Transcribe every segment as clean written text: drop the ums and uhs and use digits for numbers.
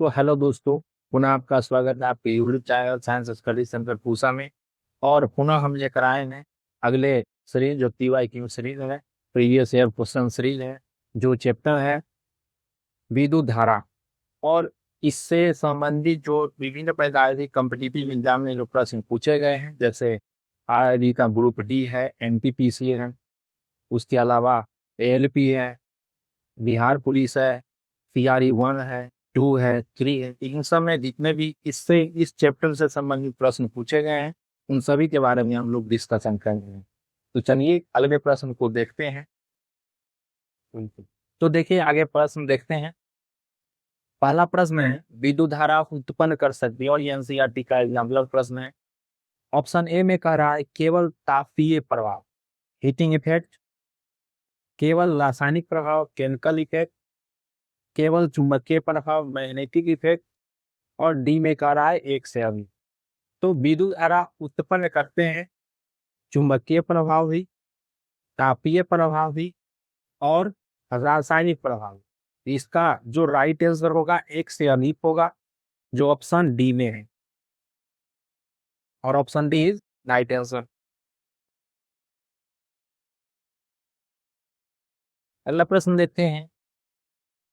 तो हेलो दोस्तों, पुनः आपका स्वागत है आपके YouTube channel science study centre Pusa में। और पुनः हम लेकर आए हैं अगले सीरीज जो PYQ सीरीज है, प्रीवियस ईयर क्वेश्चन सीरीज है, जो चैप्टर है विद्युत धारा। और इससे संबंधित जो विभिन्न प्रकार के कॉम्पिटिटिव एग्जाम में जो प्रश्न पूछे गए हैं, जैसे RRB का ग्रुप डी है, NTPC है, उसके अलावा ALP है, बिहार पुलिस है, CRE 1 है, 2 है, 3 है, इन सब में जितने भी इस चैप्टर से संबंधित प्रश्न पूछे गए हैं, उन सभी के बारे में हम लोग डिस्कशन करेंगे। तो चलिए अगले प्रश्न को देखते हैं। तो देखिए आगे प्रश्न देखते हैं। पहला प्रश्न है विद्युत धारा उत्पन्न कर सकती है, और ये NCERT का एग्जाम्पल प्रश्न है। ऑप्शन ए में कह रहा है केवल तापीय प्रभाव, हीटिंग इफेक्ट, केवल रासायनिक प्रभाव, केमिकल इफेक्ट, केवल चुंबकीय प्रभाव, मैग्नेटिक इफेक्ट, और डी में कह रहा है एक से अधिक। तो विद्युत धारा उत्पन्न करते हैं चुंबकीय प्रभाव भी, तापीय प्रभाव भी, और रासायनिक प्रभाव। इसका जो राइट आंसर होगा एक से अधिक होगा, जो ऑप्शन डी में है, और option D is right answer. अगला प्रश्न देखते हैं।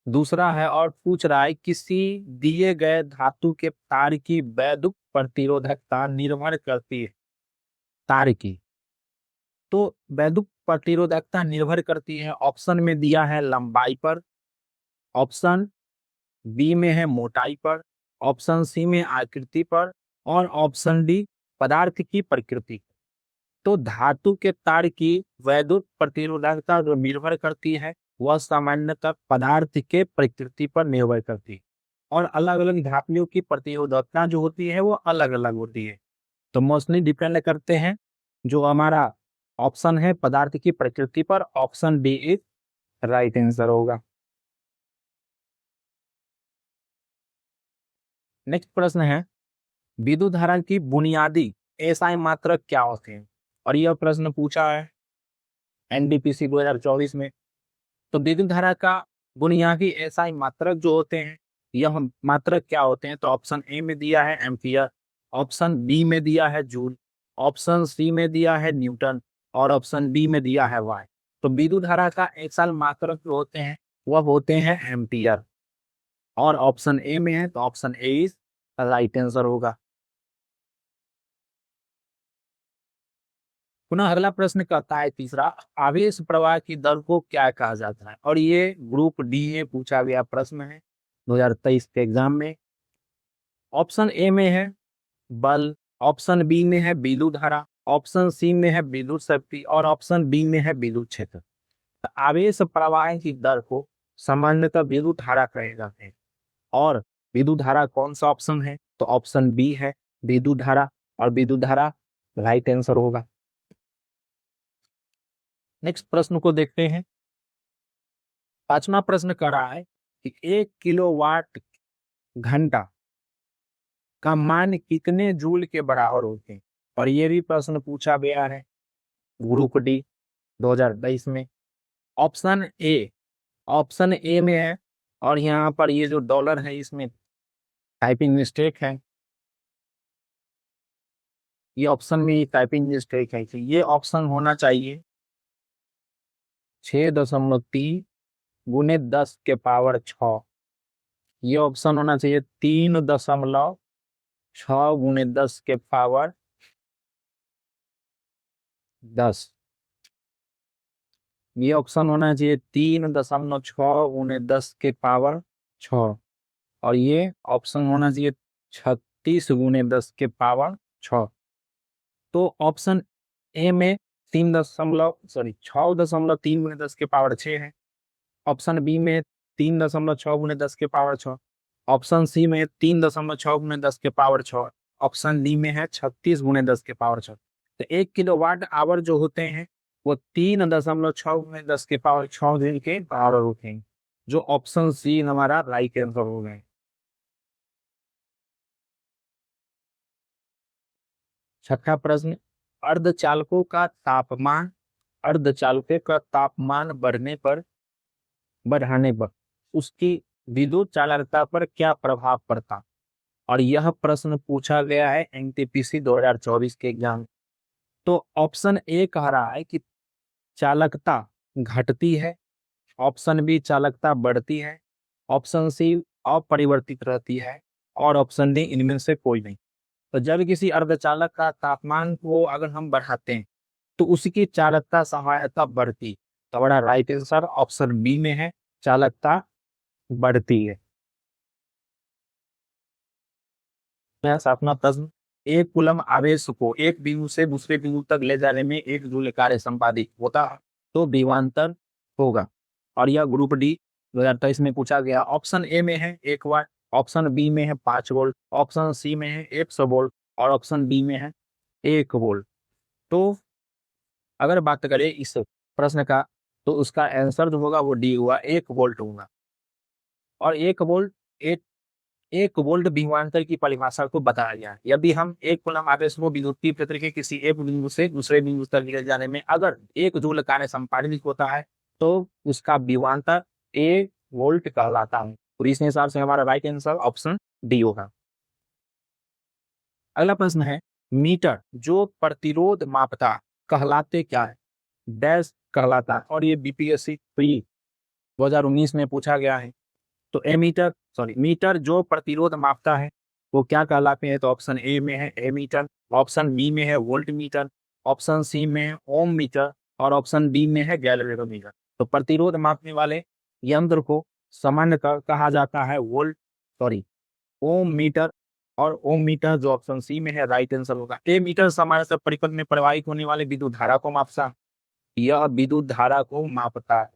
दूसरा है और पूछ रहा है किसी दिए गए धातु के तार की वैद्युत प्रतिरोधकता निर्भर करती है। तार की तो वैद्युत प्रतिरोधकता निर्भर करती है, ऑप्शन में दिया है लंबाई पर, ऑप्शन बी में है मोटाई पर, ऑप्शन सी में आकृति पर, और ऑप्शन डी पदार्थ की प्रकृति। तो धातु के तार की वैद्युत प्रतिरोधकता जो निर्भर करती है वह सामान्यतः पदार्थ के प्रकृति पर निर्भर करती है, और अलग अलग धातुओं की प्रतिरोधकता जो होती है वो अलग अलग होती है। तो मोस्टली डिपेंड करते हैं, जो हमारा ऑप्शन है पदार्थ की प्रकृति पर, option b is right answer होगा। नेक्स्ट प्रश्न है विद्युत धारा की बुनियादी एसआई मात्रक क्या होते हैं, और यह प्रश्न पूछा है NTPC 2024 में। तो विद्युत धारा का बुनियादी एसआई मात्रक जो होते हैं, यह मात्रक क्या होते हैं, तो ऑप्शन ए में दिया है एम्पियर, ऑप्शन बी में दिया है जूल, ऑप्शन सी में दिया है न्यूटन, और ऑप्शन डी में दिया है वाट। तो विद्युत धारा का एसआई मात्रक जो होते हैं वह होते हैं एम्पियर, और ऑप्शन ए में है, तो option A is right answer होगा। पुनः अगला प्रश्न कहता है तीसरा, आवेश प्रवाह की दर को क्या कहा जाता है, और ये ग्रुप डी में पूछा गया प्रश्न है 2023 के एग्जाम में। ऑप्शन ए में है बल, ऑप्शन बी में है विद्युत धारा, ऑप्शन सी में है विद्युत शक्ति, और ऑप्शन डी में है विद्युत क्षेत्र। तो आवेश प्रवाह की दर को सामान्यतः विद्युत धारा कहे जाते हैं, और विद्युत धारा कौन सा ऑप्शन है, तो ऑप्शन बी है विद्युत धारा, और विद्युत धारा राइट आंसर होगा। नेक्स्ट प्रश्न को देखते हैं। पांचवा प्रश्न कर रहा है कि 1 किलोवाट घंटा का मान कितने जूल के बराबर होते हैं, और ये भी प्रश्न पूछा गया है ग्रुप डी 2023 में। ऑप्शन ए में है, और यहाँ पर ये जो डॉलर है इसमें टाइपिंग मिस्टेक है, ये ऑप्शन में टाइपिंग मिस्टेक है, तो ये ऑप्शन होना चाहिए 6.3 गुने 10 के पावर 6। ये ऑप्शन होना चाहिए 3.6 गुने 10 के पावर 10। ये ऑप्शन होना चाहिए 3.6 गुने 10 के पावर 6, और ये ऑप्शन होना चाहिए 36 गुने 10 के पावर 6। तो ऑप्शन ए में 6.3 गुने 10 के पावर 6 है, ऑप्शन बी में 3.6 गुने 10 के पावर 6, ऑप्शन सी में 3.6 गुने 10 के पावर 6, ऑप्शन डी में है 36 गुने 10 के पावर 6। तो 1 किलोवाट आवर जो होते हैं वो 3.6 गुने 10 के पावर 6 दिन के बराबर होते हैं, जो ऑप्शन सी हमारा राइट आंसर हो गए। छठा प्रश्न, अर्धचालकों का तापमान अर्धचालकों का तापमान बढ़ाने पर उसकी विद्युत चालकता पर क्या प्रभाव पड़ता। और यह प्रश्न पूछा गया है एनटीपीसी 2024 के एग्जाम। तो ऑप्शन ए कह रहा है कि चालकता घटती है, ऑप्शन बी चालकता बढ़ती है, ऑप्शन सी अपरिवर्तित रहती है, और ऑप्शन डी इनमें से कोई नहीं। तो जब किसी अर्धचालक का तापमान को अगर हम बढ़ाते हैं तो उसकी चालकता सहायता बढ़ती। तो हमारा राइट आंसर ऑप्शन बी में है, चालकता बढ़ती है। अपना प्रश्न, एक कूलम आवेश को एक बिंदु से दूसरे बिंदु तक ले जाने में 1 जूल कार्य संपादित होता है तो विभवांतर होगा। और यह ग्रुप डी 2023 में पूछा गया। ऑप्शन ए में है 1 वाट, ऑप्शन बी में है 5 वोल्ट, ऑप्शन सी में है 100 वोल्ट, और ऑप्शन डी में है 1 वोल्ट। तो अगर बात करें इस प्रश्न का तो उसका आंसर जो होगा वो डी हुआ, 1 वोल्ट होगा। और 1 वोल्ट, एक वोल्ट विभवांतर की परिभाषा को बताया गया है। यदि हम एक कूलम आवेश को विद्युत क्षेत्र के किसी एक बिंदु से दूसरे बिंदु तक ले जाने में अगर 1 जूल कार्य संपादित होता है तो उसका विभवांतर 1 वोल्ट कहलाता है। तो इस हिसाब से हमारा राइट आंसर ऑप्शन डी होगा। अगला प्रश्न है, मीटर जो प्रतिरोध मापता कहलाते क्या है। डैश कहलाता है। और ये बीपीएससी प्री 2019 में पूछा गया है। तो मीटर जो प्रतिरोध मापता है वो क्या कहलाते हैं। तो ऑप्शन ए में है एमीटर, ऑप्शन बी में है वोल्ट मीटर, ऑप्शन सी में है ओम मीटर, और ऑप्शन डी में है गैल्वेनोमीटर। तो प्रतिरोध मापने वाले यंत्र को सामान्यतः कहा जाता है ओम मीटर। और ओम मीटर जो ऑप्शन सी में है राइट आंसर होगा। ए मीटर सामान्यतः परिपथ में प्रवाहित होने वाले विद्युत धारा को मापता है, यह विद्युत धारा को मापता है।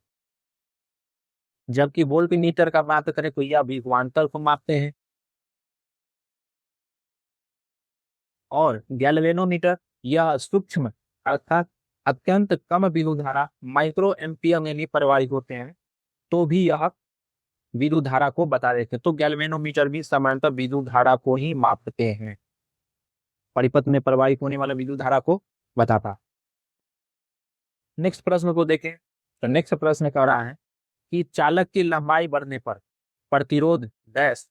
जबकि वोल्ट मीटर का बात करें तो यह विभवांतर को मापते हैं। और गैल्वेनोमीटर यह सूक्ष्म अर्थात अत्यंत कम विद्युत धारा माइक्रो एम्पियर में भी प्रवाहित होते हैं तो भी यह विद्युत धारा को बता देते हैं। तो गैल्वेनोमीटर भी सामान्यतः विद्युत धारा को ही मापते हैं, परिपथ में प्रवाहित होने वाला विद्युत धारा को बताता। नेक्स्ट प्रश्न को देखें तो नेक्स्ट प्रश्न कह रहा है कि चालक की लंबाई बढ़ने पर प्रतिरोध डैश।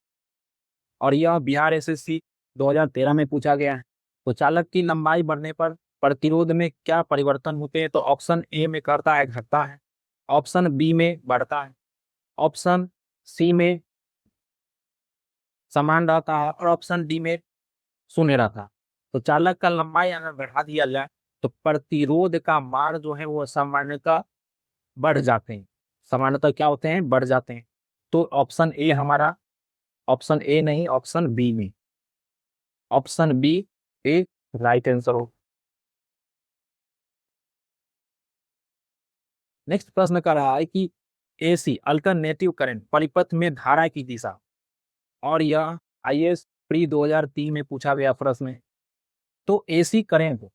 और यह बिहार एसएससी 2013 में पूछा गया है। तो चालक की लंबाई बढ़ने पर प्रतिरोध में क्या परिवर्तन होते हैं। तो ऑप्शन ए में करता है घटता है, ऑप्शन बी में बढ़ता है, ऑप्शन सी में समान रहता है, और ऑप्शन डी में शून्य रहता है। तो चालक का लंबाई अगर बढ़ा दिया जाए तो प्रतिरोध का मान जो है वो सामान्यतः बढ़ जाते हैं। सामान्यतः क्या होते हैं, बढ़ जाते हैं। तो ऑप्शन ए हमारा, ऑप्शन ए नहीं ऑप्शन बी में, ऑप्शन बी ए राइट आंसर हो। नेक्स्ट प्रश्न कर रहा है कि एसी अल्टरनेटिव करंट परिपथ में धारा की दिशा। और यह आईएएस प्री 2003 में पूछा गया प्रश्न है। तो एसी करंट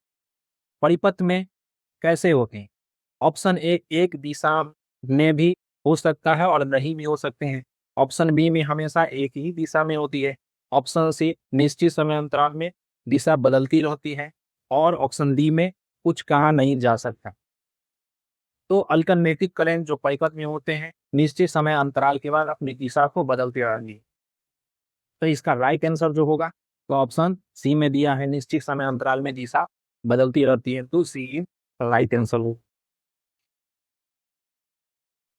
परिपथ में कैसे होते हैं। ऑप्शन ए एक दिशा में भी हो सकता है और नहीं भी हो सकते हैं, ऑप्शन बी में हमेशा एक ही दिशा में होती है, ऑप्शन सी निश्चित समय अंतराल में दिशा बदलती रहती है, और ऑप्शन डी में कुछ कहा नहीं जा सकता। तो अल्टरनेटिव करंट जो परिपथ में होते हैं निश्चित समय अंतराल के बाद अपनी दिशा को बदलते रहेंगे। तो इसका राइट आंसर जो होगा तो ऑप्शन सी में दिया है, निश्चित समय अंतराल में दिशा बदलती रहती है। तो सी राइट आंसर हो।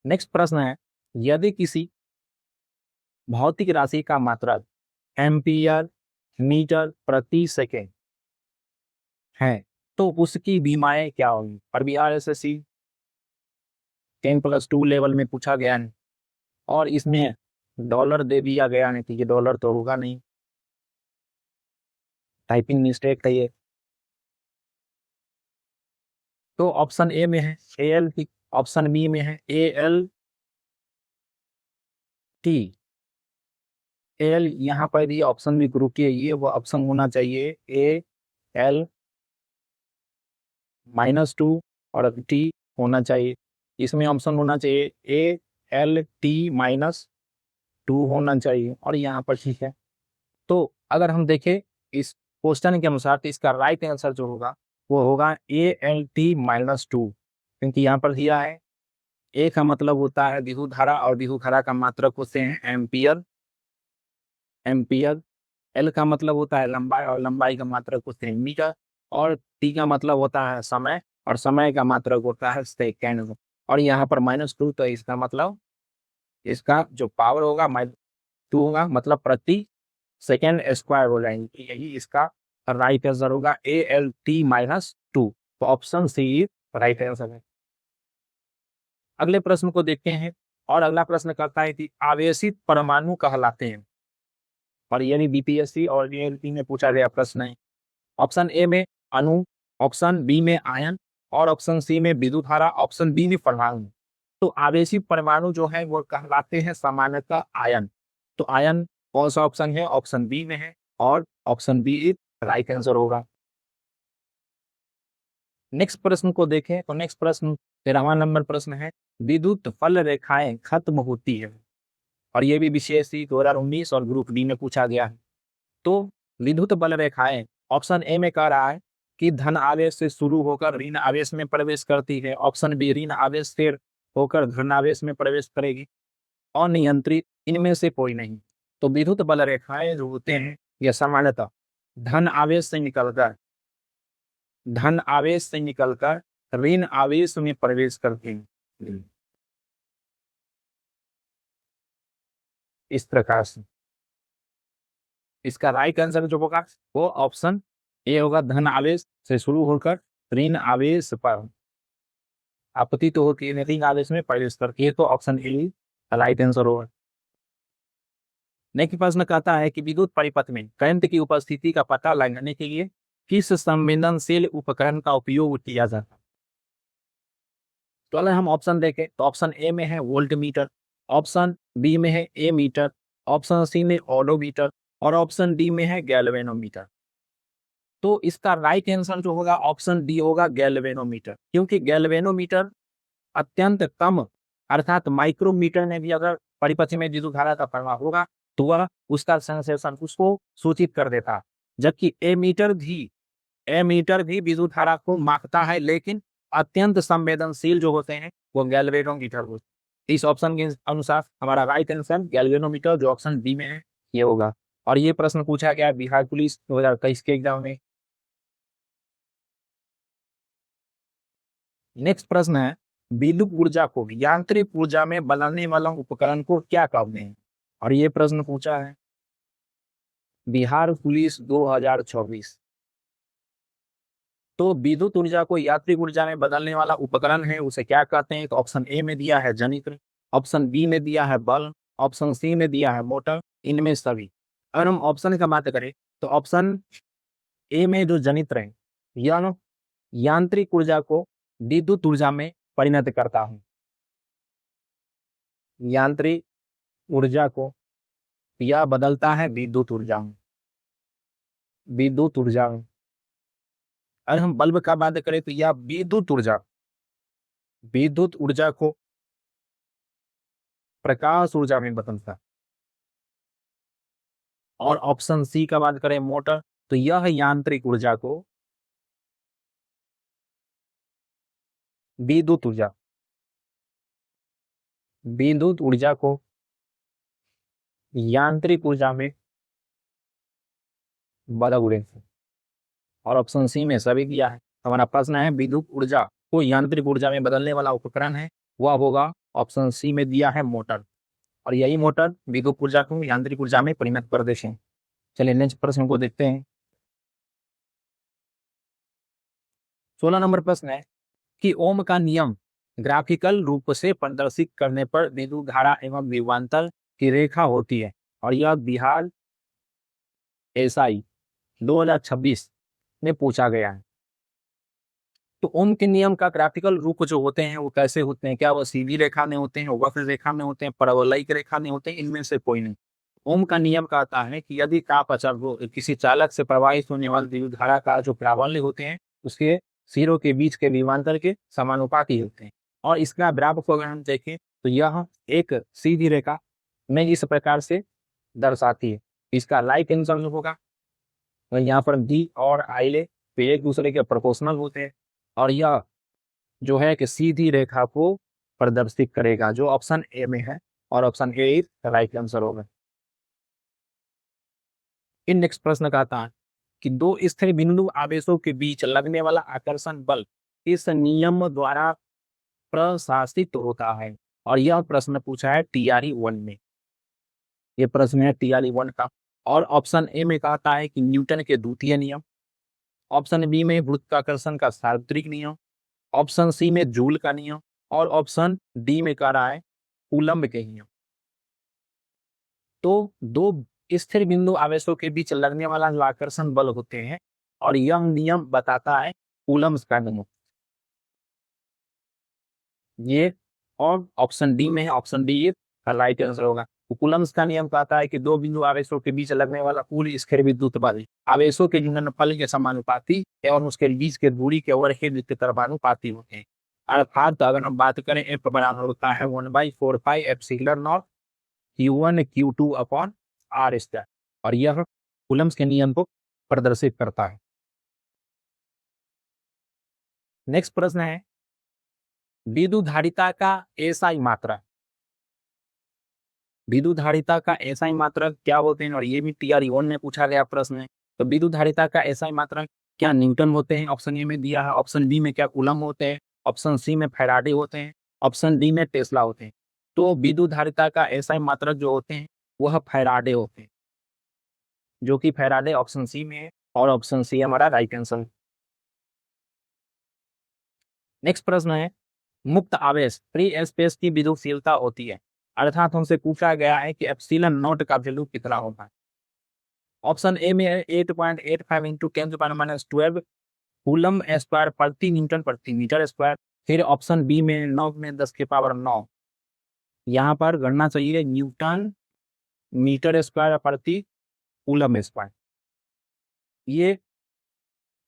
नेक्स्ट प्रश्न है, यदि किसी भौतिक राशि का मात्रक एम्पियर मीटर प्रति सेकेंड है तो उसकी बीमाएं क्या होंगी। और बिहार एसएससी 10+2 लेवल में पूछा गया है और इसमें डॉलर दे दिया गया है। ये डॉलर तो होगा नहीं, टाइपिंग मिस्टेक है ये। तो ऑप्शन ए में है एल टी, ऑप्शन बी में है एल टी। एल यहाँ पर भी ऑप्शन भी ग्रुप की है, ये वो ऑप्शन होना चाहिए एल -2 और टी होना चाहिए। इसमें ऑप्शन होना चाहिए ALT-2 होना चाहिए और यहाँ पर ठीक है। तो अगर हम देखें इस क्वेश्चन के अनुसार तो इसका राइट आंसर जो होगा वो होगा ALT-2, क्योंकि यहाँ पर दिया है ए का मतलब होता है विद्युत धारा और विद्युत धारा का मात्रक होते हैं एम्पियर। एम्पियर। एल का मतलब होता है लंबाई और लंबाई का मात्रक होते हैं मीटर। और टी का मतलब होता है समय और समय का मात्रक होता है सेकेंड। और यहाँ पर -2 तो इसका मतलब इसका जो पावर होगा -2 होगा, मतलब प्रति सेकेंड स्क्वायर हो जाएंगे। यही इसका राइट आंसर होगा ALT-2। तो ऑप्शन सी राइट आंसर है। अगले प्रश्न को देखते हैं। और अगला प्रश्न कहता है कि आवेशित परमाणु कहलाते हैं। और ये भी बीपीएससी और जेएलपी में पूछा गया प्रश्न है। ऑप्शन ए में अणु, ऑप्शन बी में आयन, और ऑप्शन सी में विद्युत धारा, ऑप्शन डी में परमाणु। तो आवेशित परमाणु जो है वो कहलाते हैं सामान्यतः आयन। तो आयन कौन सा ऑप्शन है? ऑप्शन बी में है और option b is right answer होगा। नेक्स्ट प्रश्न को देखें तो नेक्स्ट प्रश्न 13वां नंबर प्रश्न है, विद्युत फल रेखाएं खत्म होती है। और ये भी बीपीएससी 2019 और ग्रुप डी में पूछा गया है। तो विद्युत बल रेखाएं ऑप्शन ए में कह रहा है कि धन आवेश से शुरू होकर ऋण आवेश में प्रवेश करती है। ऑप्शन बी ऋण आवेश से होकर धन आवेश में प्रवेश करेगी। अनियंत्रित इनमें से कोई नहीं। तो विद्युत बल रेखाएं जो होते हैं यह सामान्यतः धन आवेश से निकलकर ऋण आवेश में प्रवेश करते हैं। इस प्रकार से इसका राइट आंसर जो होगा वो ऑप्शन ए होगा, धन आवेश से शुरू होकर ऋण आवेश पर आपत्ति तो होती है ऋण आवेश में प्रवेश करती है। तो ऑप्शन ए राइट आंसर होगा। नेक्स्ट प्रश्न कहता है कि विद्युत परिपथ में करंट की उपस्थिति का पता लगाने के लिए किस संवेदनशील उपकरण का उपयोग किया जाता है? तो अगर हम ऑप्शन देखें तो ऑप्शन ए में है वोल्ट मीटर, ऑप्शन बी में है ए मीटर, ऑप्शन सी में ओडोमीटर, और ऑप्शन डी में है गैल्वेनोमीटर। तो इसका राइट आंसर जो होगा ऑप्शन डी होगा गैल्वेनोमीटर। क्योंकि गैल्वेनोमीटर अत्यंत कम अर्थात माइक्रोमीटर में भी अगर परिपथ में विद्युत धारा का प्रवाह होगा तो वह उसका सेंसेशन उसको सूचित कर देता। जबकि एमीटर भी विद्युत धारा को मापता है, लेकिन अत्यंत संवेदनशील जो होते हैं वो गैल्वेनोमीटर होते हैं। इस ऑप्शन के अनुसार हमारा राइट आंसर गैल्वेनोमीटर जो ऑप्शन बी में है ये होगा। और ये प्रश्न पूछा गया बिहार पुलिस 2023 के एग्जाम में। नेक्स्ट प्रश्न है, विद्युत ऊर्जा को यांत्रिक ऊर्जा में बदलने वाला उपकरण को क्या कहते हैं? और ये प्रश्न पूछा है बिहार पुलिस 2024। तो विद्युत ऊर्जा को यांत्रिक ऊर्जा में बदलने वाला उपकरण है उसे क्या कहते हैं? तो ऑप्शन ए में दिया है जनित्र, ऑप्शन बी में दिया है बल, ऑप्शन सी में दिया है मोटर, इनमें सभी। अगर हम ऑप्शन की बात करें तो ऑप्शन ए में जो जनित्र है यह यांत्रिक ऊर्जा को विद्युत ऊर्जा में परिणत करता है। यांत्रिक ऊर्जा को यह बदलता है विद्युत ऊर्जा में। अगर हम बल्ब का बात करें तो यह विद्युत ऊर्जा को प्रकाश ऊर्जा में बदलता है। और ऑप्शन सी का बात करें मोटर तो यह यांत्रिक ऊर्जा को विद्युत ऊर्जा को यांत्रिक ऊर्जा में बदल देते हैं। और ऑप्शन सी में सभी दिया है। हमारा प्रश्न है विद्युत ऊर्जा को यांत्रिक ऊर्जा में बदलने वाला उपकरण है वह होगा ऑप्शन सी में दिया है मोटर। और यही मोटर विद्युत ऊर्जा को यांत्रिक ऊर्जा में परिणत कर देते हैं। चलिए नेक्स्ट प्रश्न को देखते हैं। 16 नंबर प्रश्न है कि ओम का नियम ग्राफिकल रूप से प्रदर्शित करने पर विद्युत धारा एवं विभवांतर की रेखा होती है। और यह बिहार एसआई 2026 में पूछा गया है। तो ओम के नियम का ग्राफिकल रूप जो होते हैं वो कैसे होते हैं? क्या वो सीधी रेखा में होते हैं, वक्र रेखा में होते हैं, परवलयिक रेखा में होते हैं? इनमें से कोई नहीं। ओम का नियम कहता है कि यदि ताप अचर हो किसी चालक से प्रवाहित होने वाली विद्युत धारा का जो प्रावल्य होते हैं उसके सिरों के बीच के विभवांतर के समानुपाती होते हैं। और इसका ग्राफ को अगर हम देखें तो यह एक सीधी रेखा में इस प्रकार से दर्शाती है। इसका राइट आंसर जो होगा यहाँ पर डी और आई ले एक दूसरे के प्रोपोर्शनल होते हैं। और यह जो है कि सीधी रेखा को प्रदर्शित करेगा, जो ऑप्शन ए में है, और option A is right answer होगा। इन नेक्स्ट प्रश्न का आता है कि दो स्थिर बिंदु आवेशों के बीच लगने वाला आकर्षण बल इस नियम द्वारा प्रशासित होता है, और यह प्रश्न पूछा है टीआरई 1 में। ये प्रश्न है टीआरई 1 का। और ऑप्शन ए में कहता है कि न्यूटन के द्वितीय नियम, ऑप्शन बी में गुरुत्वाकर्षण का सार्वत्रिक नियम, ऑप्शन सी में जूल का नियम, और ऑप्शन डी में कह रहा है कूलम्ब के नियम। तो दो स्थिर बिंदु आवेशों के बीच लगने वाला जो आकर्षण बल होते हैं, और यह नियम बताता है कूलम्ब का नियम। ये और ऑप्शन डी में है, ऑप्शन डी ये राइट आंसर होगा। कूलम्ब का नियम कहता है कि दो बिंदु आवेशों के बीच लगने वाला कुल स्थिर विद्युत बल आवेशों के गुणनफल के समानुपाती एवं उसके बीच के दूरी के ओवरहेड के तरफानुपाती होते हैं। अर्थात अगर हम बात करें एफ बराबर होता है 1/4 pi epsilon not Q1 Q2 upon R square, और यह कूलम्ब के नियम को प्रदर्शित करता है। नेक्स्ट प्रश्न है विद्युतधारिता का एसआई मात्रक। विद्युतधारिता का एसआई मात्रक क्या होते हैं, और ये भी टीआरई 1 में पूछा गया प्रश्न है। तो विद्युतधारिता का एसआई मात्रक क्या न्यूटन होते हैं, ऑप्शन ए में दिया है, ऑप्शन बी में क्या कूलम्ब होते हैं, ऑप्शन सी में फैराडे होते हैं, ऑप्शन डी में टेस्ला होते हैं। तो विद्युतधारिता का एसआई मात्रक जो होते हैं वह फैराडे होते हैं, जो कि फैराडे ऑप्शन सी में है, और ऑप्शन सी हमारा राइट आंसर। नेक्स्ट प्रश्न है मुक्त आवेश फ्री स्पेस की विद्युतशीलता होती है, अर्थात हमसे पूछा गया है कि एप्सिलॉन नॉट का वैल्यू कितना होता है। ऑप्शन ए में 8.85 इंटू 10⁻12 कूलम स्क्वायर प्रति न्यूटन प्रति मीटर स्क्वायर। फिर ऑप्शन बी में 9 में 10⁹ यहाँ पर गणना चाहिए न्यूटन मीटर स्क्वायर प्रति कूलम स्क्वायर। ये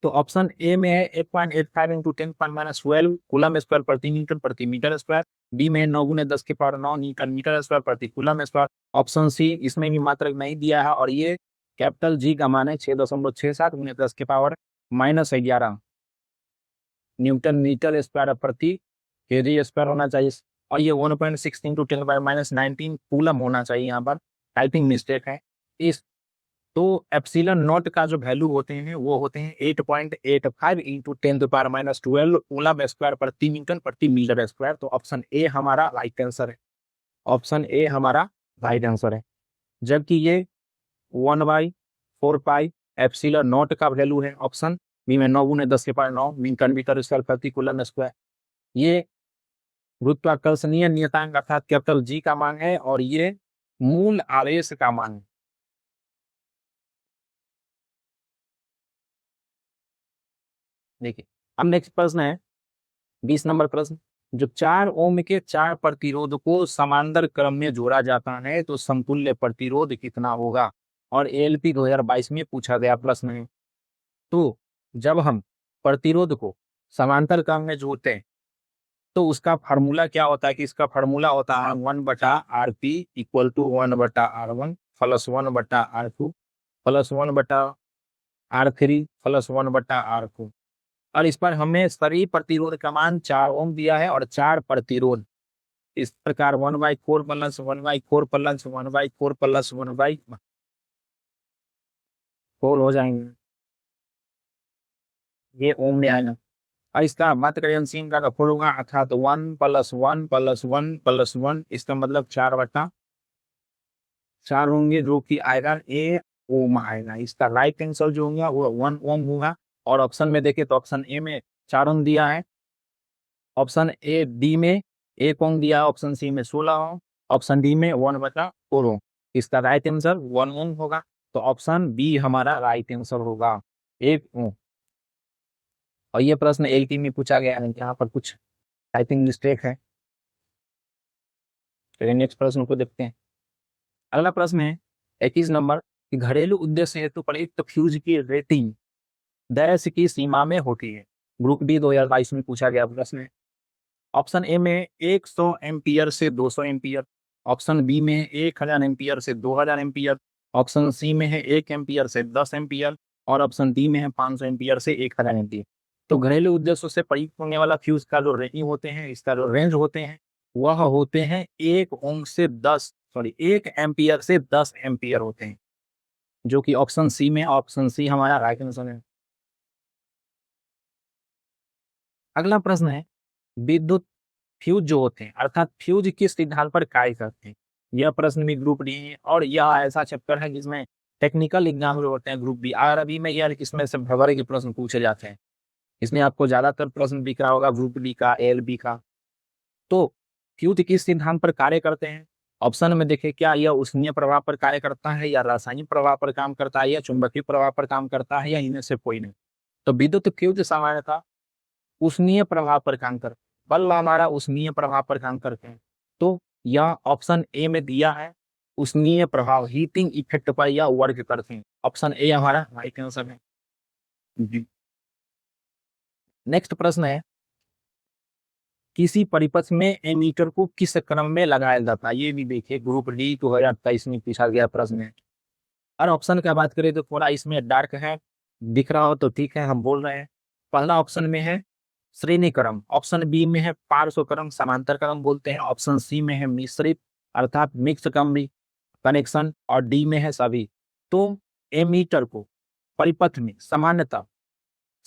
तो ऑप्शन ए में है 8.85 इंटू 10⁻12 कूलम स्क्वायर प्रति न्यूटन प्रति मीटर स्क्वायर। बी में 9 × 10⁹ न्यूटन मीटर स्क्वायर प्रति कूलम स्क्वायर। ऑप्शन सी इसमें भी मात्रक नहीं दिया है, और ये कैपिटल जी का मान है 6.67 × 10⁻11 न्यूटन मीटर स्क्वायर प्रति केजी स्क्वायर होना चाहिए, और ये 1.6 इंटू 10⁻19 कूलम होना चाहिए। यहाँ पर टाइपिंग मिस्टेक है। इस तो एप्सिलॉन नॉट का जो वैल्यू होते हैं वो होते हैं 8.85 इंटू 10⁻12 कूलम स्क्वायर प्रति न्यूटन प्रति मीटर स्क्वायर। तो ऑप्शन ए हमारा राइट आंसर है, ऑप्शन ए हमारा राइट आंसर है। जबकि ये 1/4 पाई एप्सिलॉन नॉट का वैल्यू है ऑप्शन बी में 9 × 10⁹ न्यूटन मीटर स्क्वायर प्रति कूलम स्क्वायर। ये गुरुत्वाकर्षणीय नियतांक अर्थात कैपिटल जी का मान है, और ये मूल आवेश का मान है। देखिए अब नेक्स्ट प्रश्न है 20 नंबर प्रश्न। जब 4 ओम के 4 प्रतिरोध को समांतर क्रम में जोड़ा जाता है तो समतुल्य प्रतिरोध कितना होगा, और एएलपी 2022 में पूछा गया प्रश्न है। तो जब हम प्रतिरोध को समांतर क्रम में जोड़ते हैं तो उसका फार्मूला क्या होता है कि इसका फार्मूला होता है 1/Rp = 1/R1 plus 1/R2 plus 1/R3 plus 1/R4। और इस पर हमें सभी प्रतिरोध का मान 4 ओम दिया है, और 4 प्रतिरोध इस प्रकार 1/4 प्लस 1/4 प्लस 1/4 प्लस 1/4 हो जाएंगे। ये ओम में आएगा, और इसका मात्रक सीम का फोर होगा, अर्थात 1 + 1 + 1 + 1, इसका मतलब 4/4 होंगे, जो कि आएगा ए ओम आएगा। इसका राइट आंसर जो होगा वो 1 ओम होगा। और ऑप्शन में देखें तो ऑप्शन ए में 4 ओम दिया है, ऑप्शन ए डी में 1 ओम दिया, ऑप्शन सी में 16 ओम, ऑप्शन डी में 1/4 ओम। इसका राइट आंसर 1 ओम होगा। तो ऑप्शन बी हमारा राइट आंसर होगा, 1 ओम। और ये प्रश्न एलटी में पूछा गया है, यहाँ पर कुछ टाइपिंग मिस्टेक है। तो नेक्स्ट प्रश्न को देखते हैं। अगला प्रश्न है 21 नंबर कि घरेलू उद्देश्य हेतु प्रयुक्त फ्यूज की रेटिंग डैश की सीमा में होती है। ग्रुप डी 2022 में पूछा गया प्रश्न है। ऑप्शन ए में 100 एम्पियर से 200 एम्पियर, ऑप्शन बी में 1000 एम्पियर से 2000 एम्पियर, ऑप्शन सी में है 1 एम्पियर से 10 एम्पियर, और ऑप्शन डी में है 500 एम्पियर से 1000 एम्पियर। तो घरेलू उद्देश्यों से प्रयुक्त होने वाला फ्यूज का जो रेटिंग होते हैं, इसका जो रेंज होते हैं वह होते हैं 1 एम्पियर से 10 एम्पियर होते हैं, जो कि ऑप्शन सी में, ऑप्शन सी हमारा राइट आंसर है। अगला प्रश्न है, विद्युत फ्यूज जो होते हैं अर्थात फ्यूज किस सिद्धांत पर कार्य करते हैं। यह प्रश्न भी ग्रुप डी है और यह ऐसा चैप्टर है जिसमें टेक्निकल एग्जाम जो होते हैं ग्रुप बी आरबी में यार इसमें से भर के प्रश्न पूछे जाते हैं। इसमें आपको ज्यादातर प्रश्न दिख रहा होगा ग्रुप डी का, एल बी का। तो फ्यूज किस सिद्धांत पर कार्य करते हैं। ऑप्शन में देखें, क्या यह उष्मीय प्रभाव पर कार्य करता है, या रासायनिक प्रभाव पर काम करता है, या चुंबकीय प्रभाव पर काम करता है, या इनमें से कोई नहीं। तो विद्युत फ्यूज सामान्यतः उष्मीय प्रभाव पर काम कर, बल्ब हमारा उष्मीय प्रभाव पर काम करते हैं। तो यह ऑप्शन ए में दिया है, उष्मीय प्रभाव हीटिंग इफेक्ट पर यह वर्क करते हैं। ऑप्शन ए हमारा राइट आंसर है। नेक्स्ट प्रश्न है, किसी परिपथ में एमीटर को किस क्रम में लगाया जाता है। ये भी देखिए ग्रुप डी 2023 में पूछा गया प्रश्न है। और ऑप्शन की बात करें तो थोड़ा इसमें डार्क है, दिख रहा हो तो ठीक है, हम बोल रहे हैं। पहला ऑप्शन में है श्रेणी क्रम, ऑप्शन बी में है पार्श्व क्रम, समांतर क्रम बोलते हैं, ऑप्शन सी में है मिश्रित अर्थात मिक्स क्रम भी कनेक्शन, और डी में है सभी। तो एमीटर को परिपथ में सामान्यतः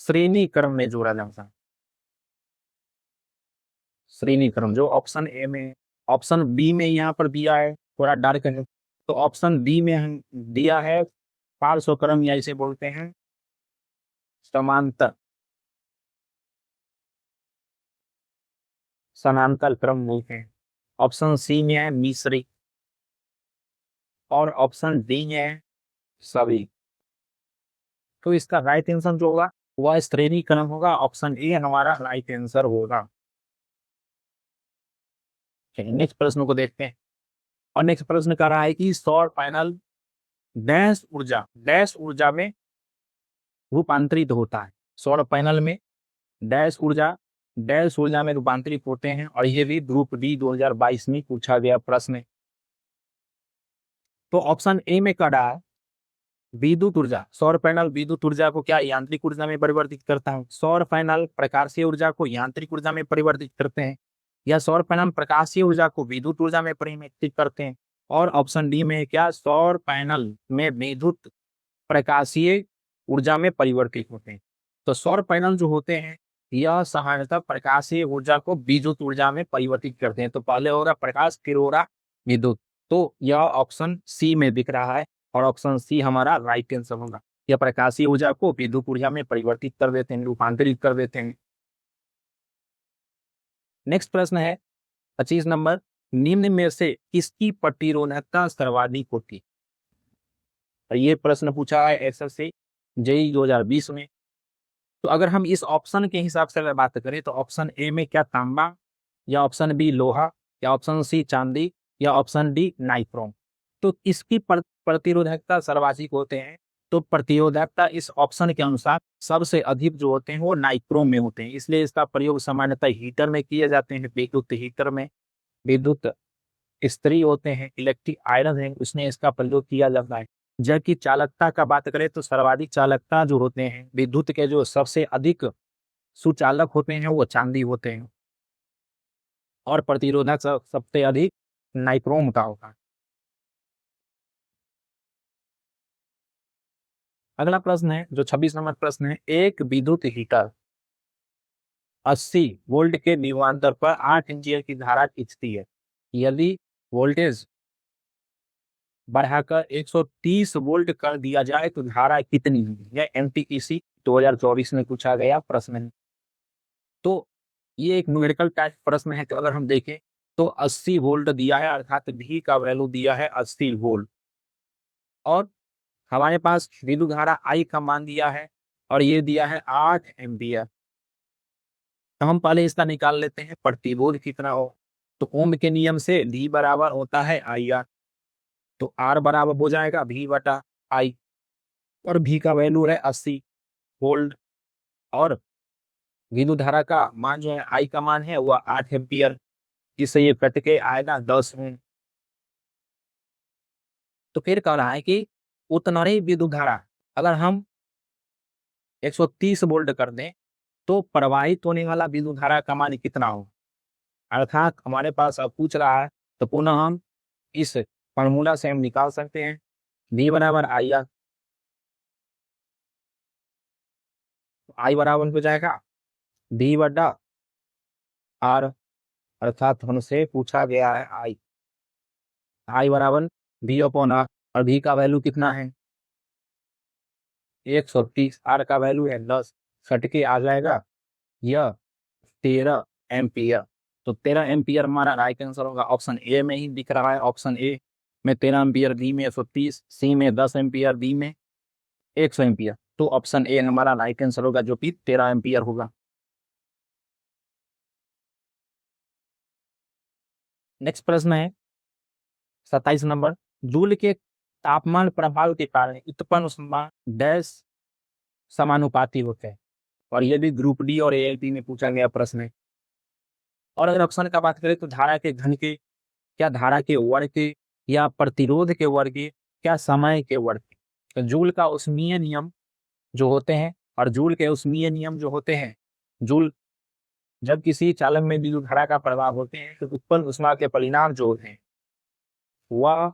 श्रेणी क्रम में जोड़ा जाता है। श्रेणी क्रम जो ऑप्शन ए में, ऑप्शन बी में यहाँ पर दिया है थोड़ा डार्क है, तो ऑप्शन बी में दिया है पार्श्व क्रम या इसे बोलते हैं समांतर समांतर क्रम बोलते हैं। ऑप्शन सी में है मिश्रित और ऑप्शन डी में है सभी। तो इसका राइट आंसर जो होगा वह श्रेणी क्रम होगा, ऑप्शन ए हमारा राइट आंसर होगा। नेक्स्ट प्रश्न को देखते हैं। और नेक्स्ट प्रश्न कर रहा है कि सौर पैनल डैश ऊर्जा में रूपांतरित होता है। सौर पैनल में डैश ऊर्जा में रूपांतरित होते हैं, और यह भी ग्रुप डी 2022 में पूछा गया प्रश्न है। तो ऑप्शन ए में कर रहा है विद्युत ऊर्जा, सौर पैनल विद्युत ऊर्जा को क्या यांत्रिक ऊर्जा में परिवर्तित करता है। सौर पैनल प्रकाशीय ऊर्जा को यांत्रिक ऊर्जा में परिवर्तित करते हैं, या सौर पैनल प्रकाशीय ऊर्जा को विद्युत ऊर्जा में परिवर्तित करते हैं। और ऑप्शन डी में क्या सौर पैनल में विद्युत प्रकाशीय ऊर्जा में परिवर्तित होते हैं। तो सौर पैनल जो होते हैं यह सामान्यतः प्रकाशीय ऊर्जा को विद्युत ऊर्जा में परिवर्तित करते हैं। तो पहले होगा प्रकाश, फिर होगा विद्युत। तो यह ऑप्शन सी में दिख रहा है, और ऑप्शन सी हमारा राइट आंसर होगा। यह प्रकाशीय ऊर्जा को विद्युत ऊर्जा में परिवर्तित कर देते हैं, रूपांतरित कर देते हैं। नेक्स्ट प्रश्न है 25 नंबर, निम्न में से किसकी प्रतिरोधकता सर्वाधिक होती है। ये प्रश्न पूछा है एसएससी जेईई 2020 में। तो अगर हम इस ऑप्शन के हिसाब से बात करें तो ऑप्शन ए में क्या तांबा, या ऑप्शन बी लोहा, या ऑप्शन सी चांदी, या ऑप्शन डी नाइट्रोम। तो इसकी प्रतिरोधकता सर्वाधिक होते हैं। तो प्रतिरोधकता इस ऑप्शन के अनुसार सबसे अधिक जो होते हैं वो नाइट्रोम में होते हैं, इसलिए इसका प्रयोग सामान्यतः हीटर में किए जाते हैं। विद्युत हीटर में, विद्युत स्त्री होते हैं, इलेक्ट्रिक आयरन है, उसमें इसका प्रयोग किया जाता है। जबकि चालकता का बात करें तो सर्वाधिक चालकता जो होते हैं विद्युत के, जो सबसे अधिक सुचालक होते हैं वो चांदी होते हैं, और प्रतिरोधक सबसे अधिक नाइट्रोम का होता है। अगला प्रश्न है जो 26 नंबर प्रश्न है, एक विद्युत हीटर 80 वोल्ट के विभवांतर पर 8 एम्पीयर की धारा खींचती है। यदि वोल्टेज बढ़ाकर 130 वोल्ट कर दिया जाए तो धारा कितनी होगी। यह एमटीपीसी 2024 में पूछा गया प्रश्न है। तो ये एक न्यूमेरिकल टाइप प्रश्न है। तो अगर हम देखें तो 80 वोल्ट दिया है, अर्थात V का वैल्यू दिया है 80 वोल्ट, और हमारे पास विद्युत धारा I का मान दिया है, और ये दिया है 8 एम्पियर। तो हम पहले इसका निकाल लेते हैं प्रतिरोध कितना हो। तो ओम के नियम से V बराबर होता है IR, तो R बराबर हो जाएगा V बटा I, और V का वैल्यू है 80 वोल्ट, और विद्युत धारा का मान जो है I का मान है वह 8 एम्पियर, जिससे ये कट के आएगा 10 ओम। तो फिर कह रहा है कि उतना ही विद्युत धारा अगर हम 130 वोल्ट कर दें तो प्रवाहित होने वाला विद्युत धारा का मान कितना हो। अर्थात हमारे पास अब पूछ रहा है तो पुनः हम इस फार्मूला से हम निकाल सकते हैं V बराबर आई आर। आई बराबर हो जाएगा V बटा आर, अर्थात हमसे पूछा गया है आई बराबर V अपॉन आर, और V का वैल्यू कितना है 130, आर का वैल्यू है 10, सटके आ जाएगा यह 13 एम्पियर। तो 13 एम्पियर हमारा राइट आंसर होगा। ऑप्शन ए में ही दिख रहा है, ऑप्शन ए में 13 एम्पियर, बी में 130, सी में 10 एम्पियर, डी में 100 एम्पियर। तो ऑप्शन ए हमारा राइट आंसर होगा, जो कि 13 एम्पियर होगा। नेक्स्ट प्रश्न है 27 नंबर, जूल के तापमान प्रभाव के कारण उत्पन्न ऊष्मा डैश समानुपाती होते हैं, और ये भी ग्रुप डी और एएलपी में पूछा गया प्रश्न है। और अगर ऑप्शन का बात करें तो धारा के घन के, क्या धारा के वर्ग के, या प्रतिरोध के वर्ग के, क्या समय के वर्ग के। तो जूल का ऊष्मीय नियम जो होते हैं, और जूल के ऊष्मीय नियम जो होते हैं, जूल जब किसी चालक में विद्युत धारा का प्रभाव होते हैं तो उत्पन्न ऊष्मा के परिणाम जो होते हैं वह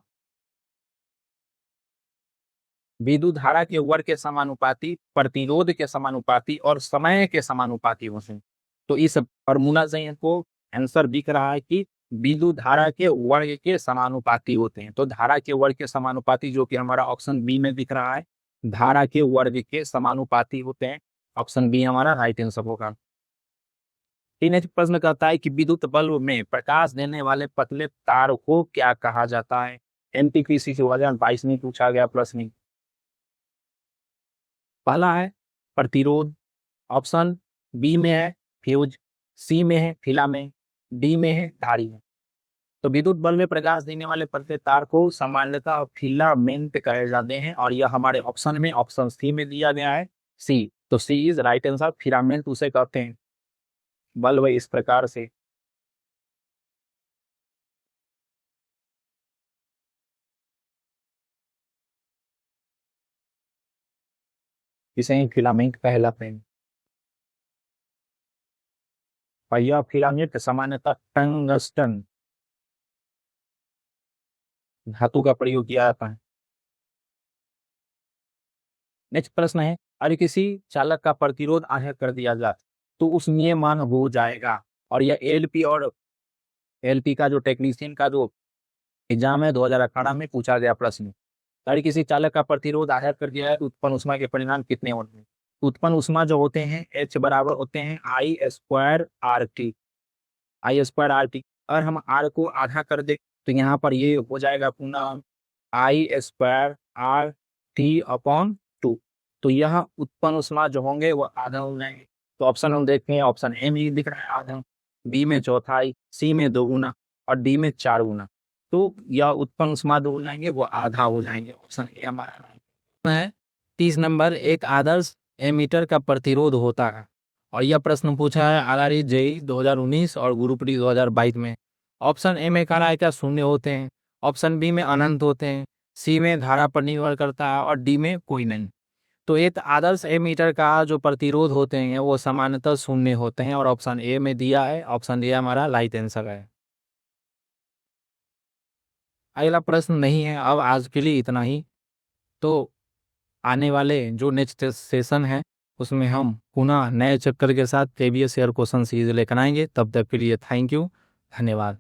विद्युत धारा के वर्ग के समानुपाती, प्रतिरोध के समानुपाती और समय के समानुपाती होते हैं। तो इस फॉर्मूला से इनको आंसर दिख रहा है कि विद्युत धारा के वर्ग के समानुपाती होते हैं। तो धारा के वर्ग के समानुपाती, जो कि हमारा ऑप्शन बी में दिख रहा है, धारा के वर्ग के समानुपाती होते हैं। ऑप्शन बी हमारा राइट आंसर होगा। नेक्स्ट प्रश्न कहता है कि विद्युत बल्ब में प्रकाश देने वाले पतले तार को क्या कहा जाता है। एनटीपीसी 2022 में पूछा गया प्रश्न। पहला है प्रतिरोध, ऑप्शन बी में है फ्यूज, सी में है फिलामेंट, डी में है धारी। तो विद्युत बल्ब में प्रकाश देने वाले पतले तार को सामान्यतः फिलामेंट कहे जाते हैं, और यह हमारे ऑप्शन में ऑप्शन सी में दिया गया है सी। तो सी इज राइट आंसर, फिलामेंट उसे कहते हैं। बल्ब इस प्रकार से इसे फिलामेंट कहलाते हैं। और यह फिलामेंट सामान्यतः टंगस्टन धातु का प्रयोग किया जाता है। नेक्स्ट प्रश्न है, अगर किसी चालक का प्रतिरोध आधा कर दिया जाए तो उसमें मान हो जाएगा। और यह एलपी और एलपी का जो टेक्नीशियन का जो एग्जाम है 2018 में पूछा गया प्रश्न। अगर किसी चालक का प्रतिरोध आधा कर दिया है तो उत्पन्न ऊष्मा के परिणाम कितने होते हैं। उत्पन्न ऊष्मा जो होते हैं H बराबर होते हैं आई स्क्वायर आर टी, आई स्क्वायर आर टी। अगर हम आर को आधा कर दे तो यहाँ पर ये हो जाएगा पुनः आई स्क्वायर आर टी अपॉन 2। तो यह उत्पन्न ऊष्मा जो होंगे वो आधा हो जाएंगे। तो ऑप्शन हम देखते हैं, ऑप्शन ए में दिख रहा है आधा, बी में चौथाई, सी में 2 गुना और डी में 4 गुना। तो यह उत्पन्न ऊष्मा जो हो जाएंगे वो आधा हो जाएंगे। ऑप्शन ए हमारा है। 30 नंबर, एक आदर्श एमीटर का प्रतिरोध होता है, और यह प्रश्न पूछा है आरआरई जेई 2019 और ग्रुप डी 2022 में। ऑप्शन ए में कह रहा है क्या शून्य होते हैं, ऑप्शन बी में अनंत होते हैं, सी में धारा पर निर्भर करता है और डी में कोई नहीं। तो एक आदर्श एमीटर का जो प्रतिरोध होते हैं वो सामान्यतः शून्य होते हैं, और ऑप्शन ए में दिया है, ऑप्शन ए हमारा राइट आंसर है। अगला प्रश्न नहीं है, अब आज के लिए इतना ही। तो आने वाले जो नेक्स्ट सेशन है उसमें हम पुनः नए चक्कर के साथ प्रीवियस ईयर क्वेश्चन सीरीज लेकर आएंगे। तब तक के लिए थैंक यू, धन्यवाद।